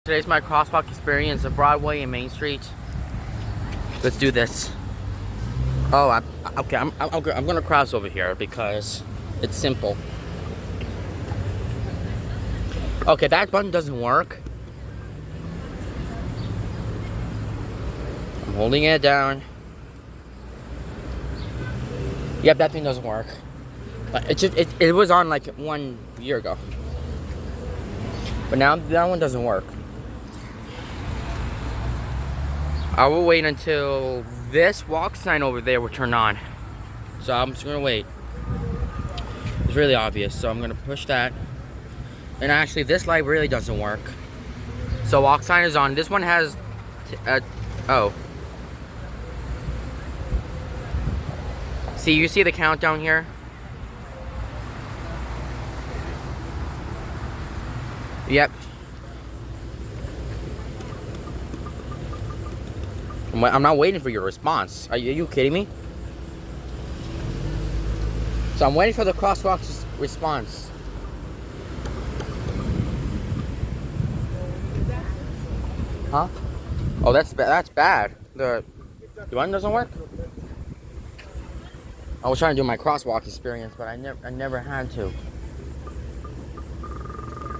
Today's my crosswalk experience of Broadway and Main Street. Let's do this. Oh, I'm gonna cross over here because it's simple. Okay, that button doesn't work. I'm holding it down. Yep, that thing doesn't work. But it was on like 1 year ago. But now that one doesn't work. I will wait until this walk sign over there will turn on. So I'm just gonna wait. It's really obvious, so I'm gonna push that. And actually, this light really doesn't work. So walk sign is on. This one has, oh. See, you see the countdown here? Yep. I'm not waiting for your response. Are you kidding me? So I'm waiting for the crosswalk's response. Huh? Oh, that's bad. The button doesn't work? I was trying to do my crosswalk experience, but I never had to.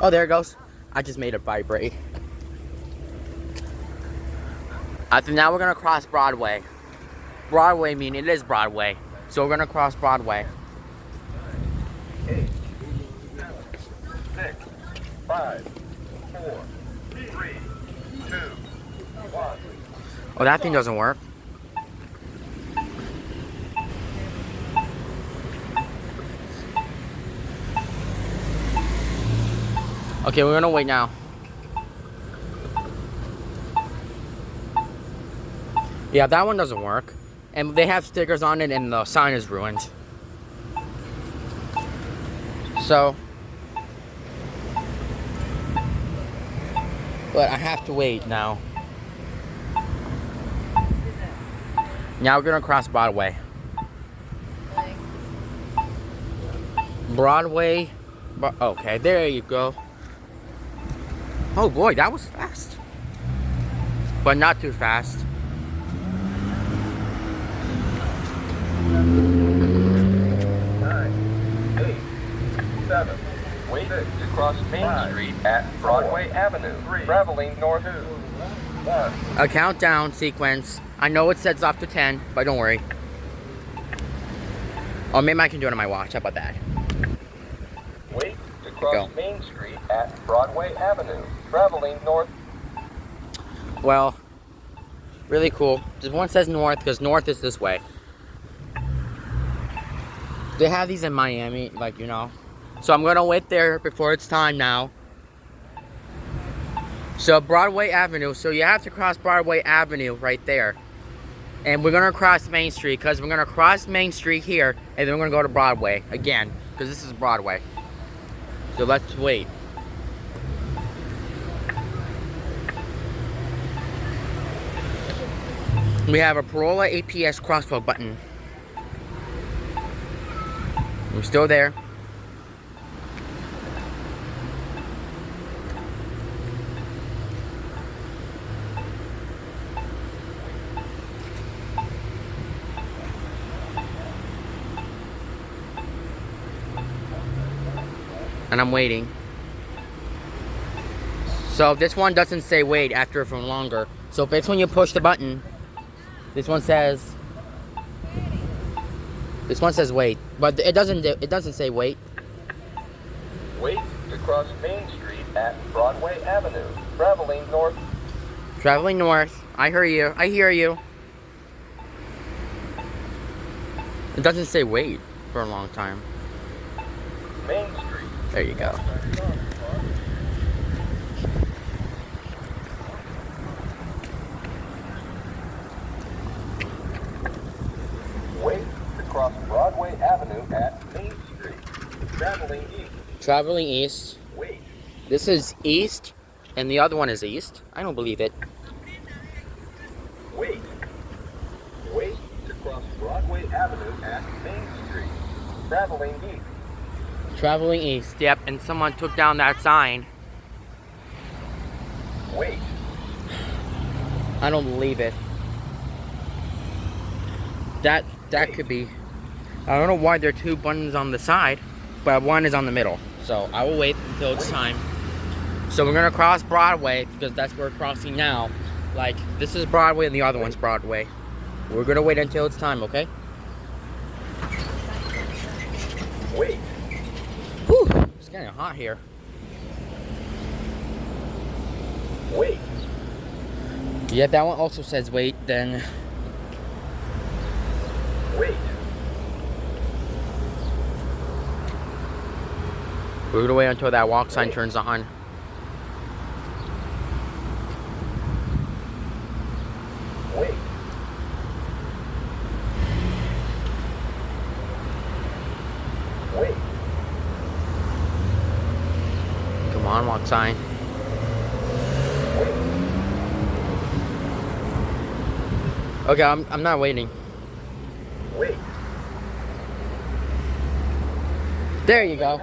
Oh, there it goes. I just made it vibrate. I think now we're gonna cross Broadway. Broadway meaning it is Broadway. So we're gonna cross Broadway. 8, 7, 6, 5, 4, 3, 2, 1. Oh, that thing doesn't work. Okay, we're gonna wait now. Yeah, that one doesn't work. And they have stickers on it and the sign is ruined. So, but I have to wait now. Now we're gonna cross Broadway. Broadway. Okay, there you go. Oh boy, that was fast. But not too fast. 9, 8, 7. Wait to cross Main Street at Broadway Avenue. Traveling north 2, 1. A countdown sequence. I know it sets off to 10, but don't worry. Oh, maybe I can do it on my watch. How about that? Wait to cross Main Street at Broadway Avenue. Traveling north. Well, really cool. This one says north because north is this way. They have these in Miami, like, you know. So I'm gonna wait there before it's time now. So Broadway Avenue, so you have to cross Broadway Avenue right there. And we're gonna cross Main Street because we're gonna cross Main Street here and then we're gonna go to Broadway again because this is Broadway. So let's wait. We have a Parola APS crosswalk button. We're still there. And I'm waiting. So this one doesn't say wait after for longer. So it's when you push the button. This one says wait, but it doesn't say wait. Wait to cross Main Street at Broadway Avenue. Traveling north. Traveling north. I hear you. I hear you. It doesn't say wait for a long time. Main Street. There you go. Wait to cross Broadway Avenue at Main Street. Traveling east. Traveling east. Wait. This is east, and the other one is east. I don't believe it. Wait. Wait to cross Broadway Avenue at Main Street. Traveling east. Traveling east, yep, and someone took down that sign. Wait. I don't believe it. That could be. I don't know why there are two buttons on the side, but one is on the middle. So I will wait until it's time. So we're gonna cross Broadway because that's where we're crossing now. Like, this is Broadway and the other one's Broadway. We're gonna wait until it's time, okay? Wait. Whew, it's getting hot here. Wait. Yeah, that one also says wait, then. Wait. We're gonna wait until that walk sign turns on. Wait. Wait. Come on, walk sign. Okay, I'm not waiting. Wait. There you go.